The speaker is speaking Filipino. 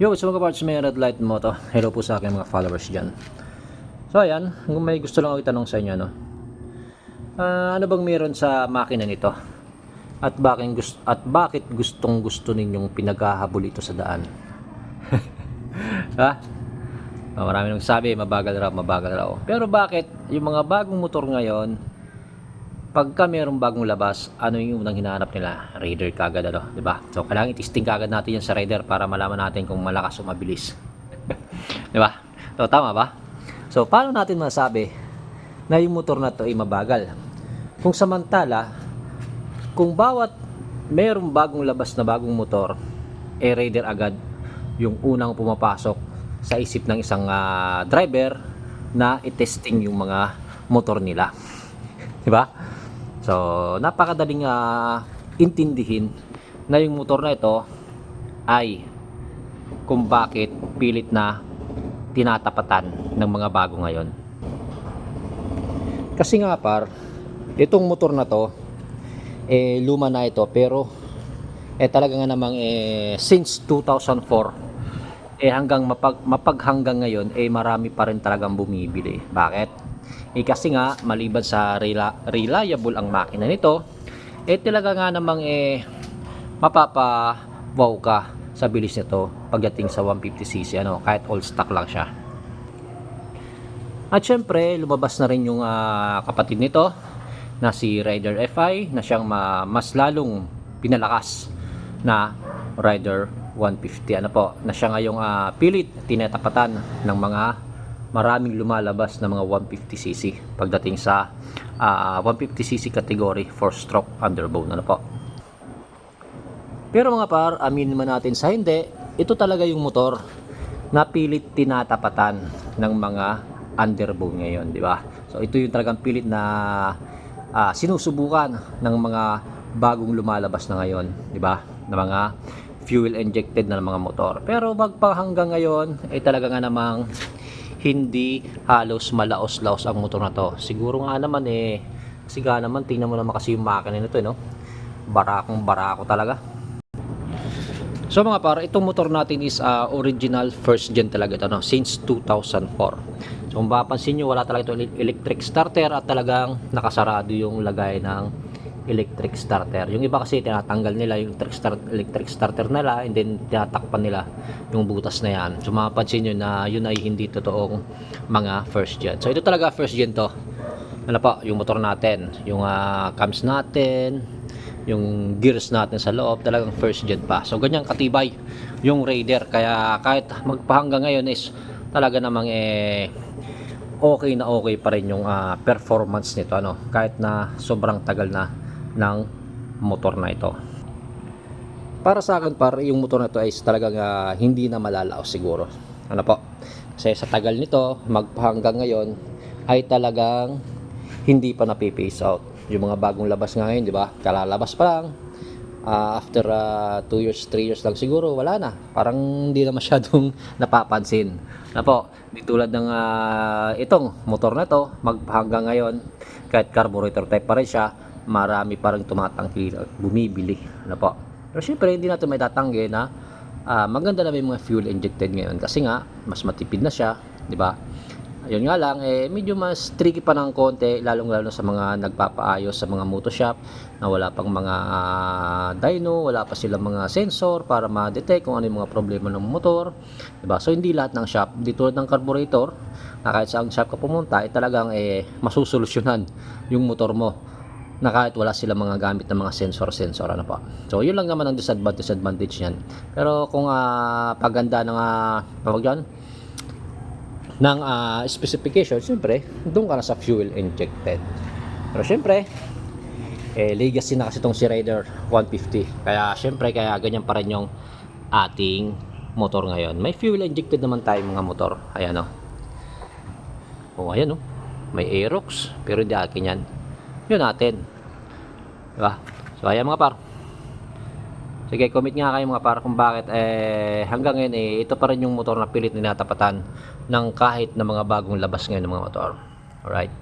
Yo, so mga parts, may red light moto. Hello po sa aking mga followers dyan. So ayan, kung may gusto lang ako itanong sa inyo, no? Ano bang meron sa makina nito? Bakit gustong gusto ninyong pinaghahabol ito sa daan? Ha? Marami nang sabi, mabagal raw. Pero bakit yung mga bagong motor ngayon, pagka mayroong bagong labas, ano yung unang hinahanap nila? Raider kagad, ano, 'di ba? So kailangan i-testing kagad natin 'yan sa Raider para malaman natin kung malakas o mabilis. 'Di ba? So tama ba? So paano natin masabi na yung motor na 'to ay mabagal? Kung samantala, kung bawat mayroong bagong labas na bagong motor, Raider agad yung unang pumapasok sa isip ng isang driver na i-testing yung mga motor nila. 'Di ba? So, napakadaling intindihin na yung motor na ito ay kung bakit pilit na tinatapatan ng mga bago ngayon. Kasi nga itong motor na to luma na ito, pero talaga nga namang since 2004 hanggang mapaghanggang ngayon marami pa rin talagang bumibili. Bakit? Kasi nga maliban sa reliable ang makina nito, talaga nga namang mapapa-wow ka sa bilis nito pagdating sa 150cc, ano, kahit all stock lang siya. At syempre lumabas na rin yung kapatid nito na si Raider FI na siyang mas lalong pinalakas na Raider 150, ano po, na siya ngayong pilit tinatapatan ng mga maraming lumalabas na mga 150cc pagdating sa 150cc category 4-stroke underbone, ano po. Pero mga par, aminin man natin sa hindi, ito talaga yung motor na pilit tinatapatan ng mga underbone ngayon, di ba? So ito yung talagang pilit na sinusubukan ng mga bagong lumalabas na ngayon, di ba? Na mga fuel injected na mga motor. Pero hanggang ngayon talaga nga namang hindi halos malaos-laos ang motor na to. Siguro nga naman kasi nga naman tingnan mo naman kasi yung makina nito, no? Barako talaga. So mga par, itong motor natin is original first gen talaga ito, no? Since 2004. So kung mapapansin nyo, wala talaga ito electric starter at talagang nakasarado yung lagay ng electric starter. Yung iba kasi tinatanggal nila yung electric starter nila and then tinatakpan nila yung butas na yan. So mapapansin nyo na yun ay hindi totoong mga first gen. So ito talaga first gen to. Ano po, yung motor natin, yung cams natin, yung gears natin sa loob, talagang first gen pa. So ganyan katibay yung Raider. Kaya kahit magpahanggang ngayon is talaga namang okay na okay pa rin yung performance nito, ano, kahit na sobrang tagal na ng motor na ito. Para sa akin yung motor na ito ay talagang hindi na malalaos siguro, ano po, kasi sa tagal nito magpahanggang ngayon ay talagang hindi pa napipace out yung mga bagong labas ngayon, di ba? Kalalabas pa lang, after 2 years 3 years lang siguro wala na, parang hindi na masyadong napapansin, ano po. Di tulad ng itong motor na to, magpahanggang ngayon kahit carburetor type pa rin siya, marami parang tumatangki at bumibili, ano po. Pero syempre hindi natin may tatanggi na maganda na may mga fuel injected ngayon kasi nga mas matipid na siya, di ba? Ayun nga lang, medyo mas tricky pa ng konti, lalong-lalo sa mga nagpapaayos sa mga moto shop na wala pang mga dyno, wala pa silang mga sensor para ma-detect kung ano yung mga problema ng motor, diba? So hindi lahat ng shop, di tulad ng carburetor na kahit saan shop ka pumunta talagang masusolusyonan yung motor mo na kahit wala silang mga gamit ng mga sensor, ano pa. So yun lang naman ang disadvantage niyan. Pero kung paganda ng ng specification, siyempre doon ka na sa fuel injected. Pero siyempre legacy na kasi itong si Raider 150, kaya siyempre ganyan pa rin yung ating motor ngayon. May fuel injected naman tayong mga motor, ayan o. Ayan o, may Aerox, pero hindi akin yan, yun natin, diba? So ayan mga par, sige, comment nga kayo mga par kung bakit hanggang ngayon ito pa rin yung motor na pilit na natapatan ng kahit na mga bagong labas ngayon ng mga motor. Alright.